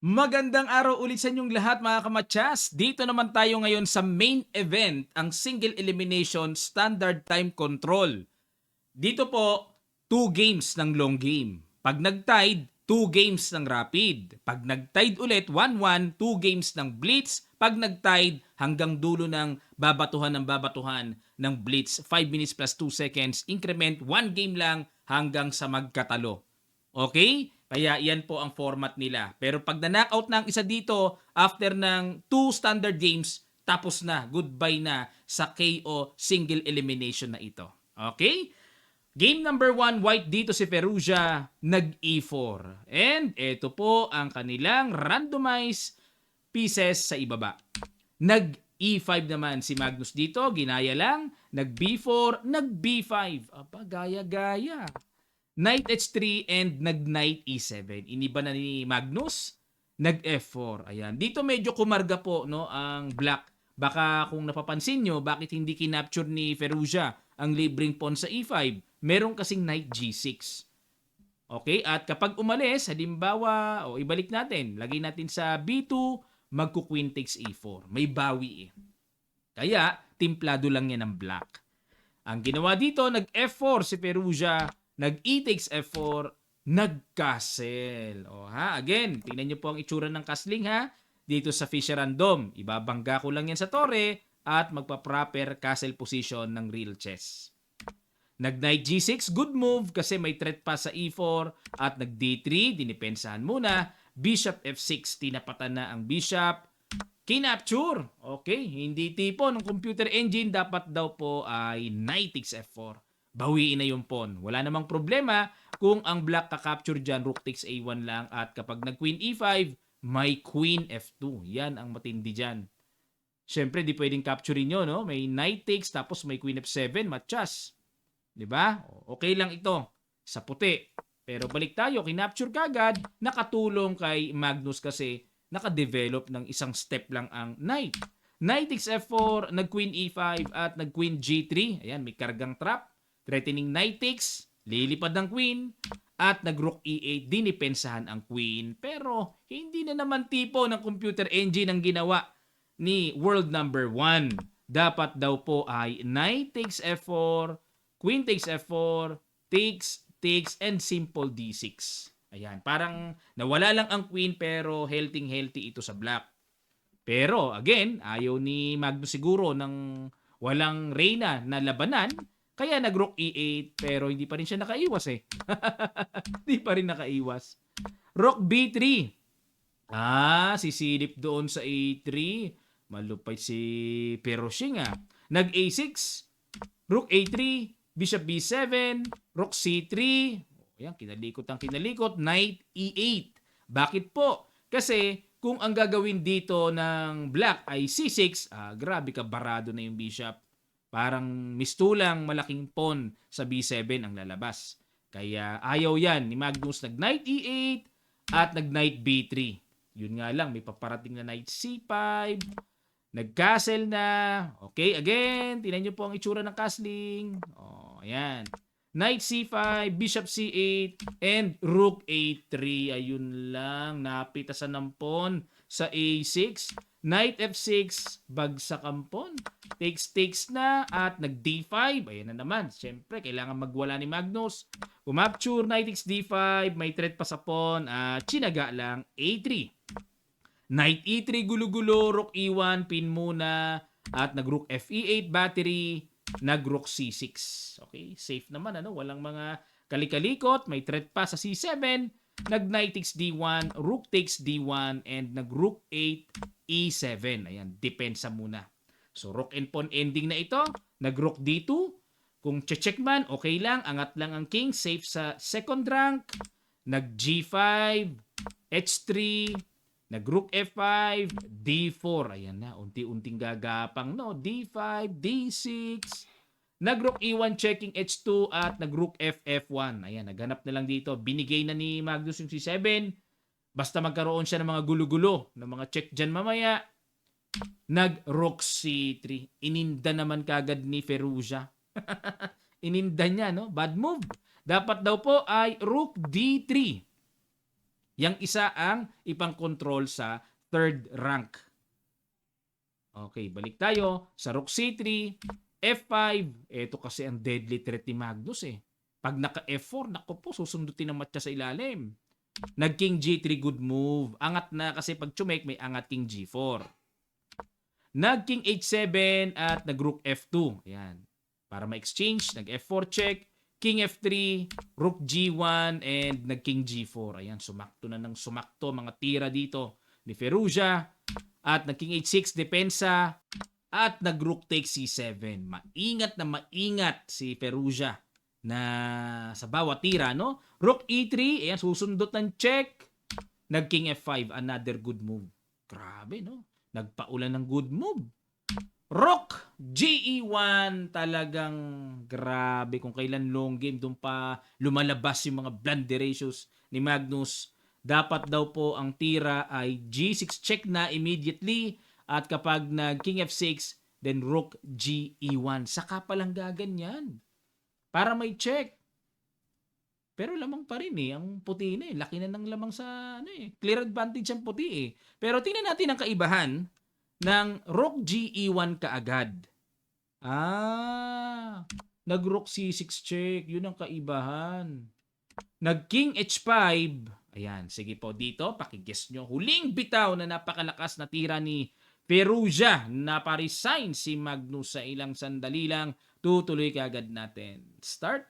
Magandang araw ulit sa inyong lahat mga kamatsas. Dito naman tayo ngayon sa main event, ang single elimination standard time control. Dito po, 2 games ng long game. Pag nag-tied, 2 games ng rapid. Pag nag-tied ulit, 1-1, 2 games ng blitz. Pag nag-tied, hanggang dulo ng babatuhan ng blitz. 5 minutes plus 2 seconds, increment, 1 game lang hanggang sa magkatalo. Okay? Kaya yan po ang format nila. Pero pag na-knockout na ang isa dito, after ng 2 standard games, tapos na, goodbye na sa KO single elimination na ito. Okay? Game number 1, white dito si Perugia, nag-E4. And ito po ang kanilang randomized pieces sa ibaba. Nag-E5 naman si Magnus dito, ginaya lang. Nag-B4, nag-B5. Aba, gaya-gaya. Knight H3 and nag-Knight E7. Iniba na ni Magnus, nag-F4. Ayan. Dito medyo kumarga po no ang black. Baka kung napapansin nyo, bakit hindi kinapture ni Perugia ang libreng pawn sa E5? Meron kasing Knight G6. Okay? At kapag umalis, halimbawa, ibalik natin. Lagay natin sa B2, magku-queen takes E4. May bawi eh. Kaya, timplado lang yan ng black. Ang ginawa dito, nag-F4 si Perugia, nag-E takes F4, nag-castle. O ha, again, tingnan nyo po ang itsura ng castling ha. Dito sa Fisher Random, ibabangga ko lang yan sa torre at magpa-proper castle position ng real chess. Nag-Knight G6, good move kasi may threat pa sa E4 at nag-D3, dinipensahan muna. Bishop F6, tinapatan na ang bishop. Kinapture. Okay, hindi tipo ng computer engine, dapat daw po ay Knight takes F4. Bawiin na yung pawn. Wala namang problema kung ang black ka-capture dyan, rook takes A1 lang at kapag nag-queen E5, may queen F2. Yan ang matindi dyan. Siyempre, di pwedeng capturein nyo, no? May knight takes tapos may queen F7, matchas. Di ba? Okay lang ito sa puti. Pero balik tayo, kinapture kagad, nakatulong kay Magnus kasi nakadevelop ng isang step lang ang knight. Knight takes F4, nag-queen E5 at nag-queen G3. Ayan, may kargang trap. Threatening knight takes, lilipad ng queen at nag-rook E8, dinipensahan ang queen. Pero hindi na naman tipo ng computer engine ang ginawa ni world number 1. Dapat daw po ay knight takes F4, queen takes F4, takes, and simple D6. Ayan, parang nawala lang ang queen pero healthy ito sa black. Pero again, ayaw ni Magnus siguro ng walang reyna na labanan, kaya nag-rook E8 pero hindi pa rin siya nakaiwas eh. Hindi pa rin nakaiwas. Rook B3. Sisilip doon sa A3. Malupay si Perushing ah. Nag-A6, Rook A3, Bishop B7, Rook C3. Ayan, kinalikot, Knight E8. Bakit po? Kasi kung ang gagawin dito ng black ay C6, grabe ka, barado na yung bishop. Parang mistulang malaking pawn sa B7 ang lalabas. Kaya ayaw yan ni Magnus, nag-Knight E8 at nag-Knight B3. Yun nga lang, may paparating na Knight C5, nag-castle na. Okay, again, tingnan nyo po ang itsura ng castling. Ayan. Knight C5, Bishop C8, and Rook A3. Ayun lang, napitasan ng pawn sa A6. Knight F6, bagsak ang pawn. Takes na at nag-D5. Ayan na naman. Siyempre, kailangan magwala ni Magnus. Umapture, Knight takes D5, may threat pa sa pawn. Chinaga lang, A3. Knight E3, gulo-gulo, Rook E1, pin muna, at nag-Rook F8 battery, nag-Rook C6. Okay, safe naman, ano? Walang mga kalikalikot, may threat pa sa C7, nag-Knight takes D1, Rook takes D1, and nag-Rook 8, E7. Ayan, depensa muna. So, Rook and Pawn ending na ito, nag-Rook D2, kung check man, okay lang, angat lang ang king, safe sa second rank, nag-G5, H3, nag-Rook F5, D4. Ayan na, unti-unting gagapang, no? D5, D6. Nag-Rook E1 checking H2 at nag-Rook F1. Ayan, naghanap na lang dito. Binigay na ni Magnus yung C7. Basta magkaroon siya ng mga gulo-gulo, ng mga check dyan mamaya. Nag-Rook C3. Ininda naman kagad ni Perugia. Ininda niya, no? Bad move. Dapat daw po ay Rook D3. Yang isa ang ipang control sa third rank. Okay, balik tayo sa Rook C3, F5. Ito kasi ang deadly threat ni Magnus eh. Pag naka F4, naku po, susundutin ng matcha sa ilalim. Nag King G3, good move. Angat na kasi pag chumek, may angat King G4. Nag King H7 at nag Rook F2. Ayan. Para ma-exchange, nag F4 check, King F3, Rook G1, and nag King G4. Ayan, sumakto na ng sumakto mga tira dito ni Firouzja. At nag King H6, depensa. At nag Rook takes C7. Maingat na maingat si Firouzja na sa bawat tira, no? Rook E3, ayan, susundot ng check. Nag King F5, another good move. Grabe, no? Nagpaulan ng good move. Rook GE1, talagang grabe kung kailan long game doon pa lumalabas yung mga blunderations ni Magnus. Dapat daw po ang tira ay G6 check na immediately at kapag nag King F6 then Rook GE1. Saka palang gaganyan para may check. Pero lamang pa rin eh. Ang puti na eh. Laki na ng lamang sa ano eh. Clear advantage ang puti eh. Pero tingnan natin ang kaibahan ng Rook GE1 kaagad. Nag-Rook C6 check. Yun ang kaibahan. Nag-King H5. Ayan, sige po dito. Pakiguess nyo. Huling bitaw na napakalakas na tira ni Firouzja. Naparesign si Magnus sa ilang sandali lang. Tutuloy kaagad natin. Start.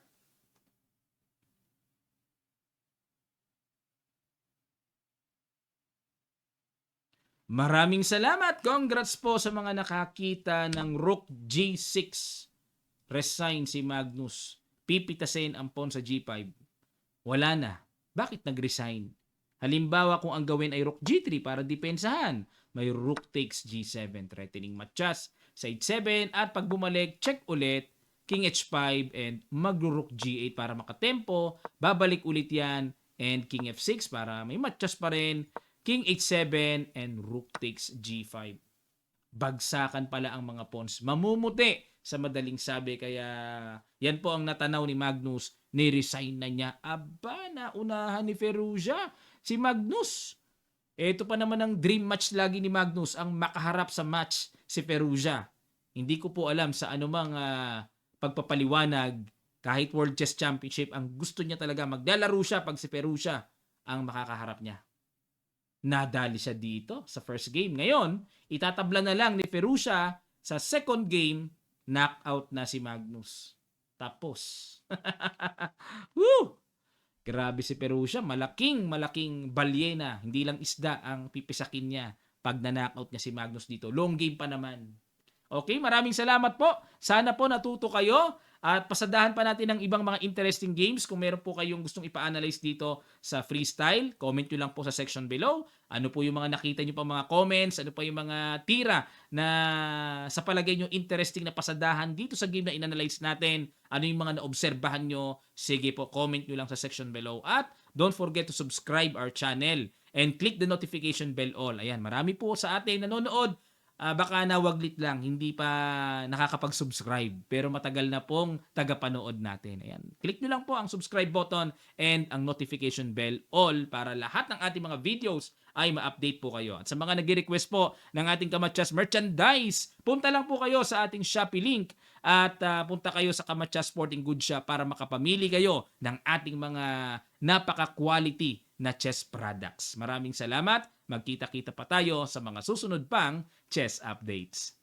Maraming salamat. Congrats po sa mga nakakita ng Rook G6. Resign si Magnus. Pipitasin ang pawn sa G5. Wala na. Bakit nag-resign? Halimbawa kung ang gawin ay Rook G3 para depensahan. May Rook takes G7. Threatening matchas sa H7. At pag bumalik, check ulit. King H5 and mag-Rook G8 para makatempo. Babalik ulit yan. And King F6 para may matchas pa rin. King H7 and Rook takes G5. Bagsakan pala ang mga pawns. Mamumuti sa madaling sabi. Kaya yan po ang natanaw ni Magnus. Ni-resign na niya. Aba, naunahan ni Firouzja. Si Magnus. Ito pa naman ang dream match lagi ni Magnus. Ang makaharap sa match si Firouzja. Hindi ko po alam sa anumang pagpapaliwanag. Kahit World Chess Championship, ang gusto niya talaga maglalaro siya pag si Firouzja ang makakaharap niya. Nadali siya dito sa first game. Ngayon, itatabla na lang ni Firouzja sa second game, knockout na si Magnus. Tapos. Woo! Grabe si Firouzja. Malaking balyena. Hindi lang isda ang pipisakin niya pag na-knockout niya si Magnus dito. Long game pa naman. Okay, maraming salamat po. Sana po natuto kayo. At pasadahan pa natin ng ibang mga interesting games. Kung meron po kayong gustong ipa-analyze dito sa freestyle, comment nyo lang po sa section below. Ano po yung mga nakita nyo pa mga comments, ano pa yung mga tira na sa palagay nyo interesting na pasadahan dito sa game na inanalyze natin. Ano yung mga naobserbahan nyo. Sige po, comment nyo lang sa section below. At don't forget to subscribe our channel and click the notification bell all. Ayan, marami po sa atin nanonood. Baka nawaglit lang, hindi pa nakakapag-subscribe. Pero matagal na pong tagapanood natin. Ayan. Click nyo lang po ang subscribe button and ang notification bell all para lahat ng ating mga videos ay ma-update po kayo. At sa mga nag-request po ng ating Kamatchas merchandise, punta lang po kayo sa ating Shopee link at punta kayo sa Kamatchas Sporting Goods Shop para makapamili kayo ng ating mga napaka-quality na chess products. Maraming salamat. Magkita-kita pa tayo sa mga susunod pang chess updates.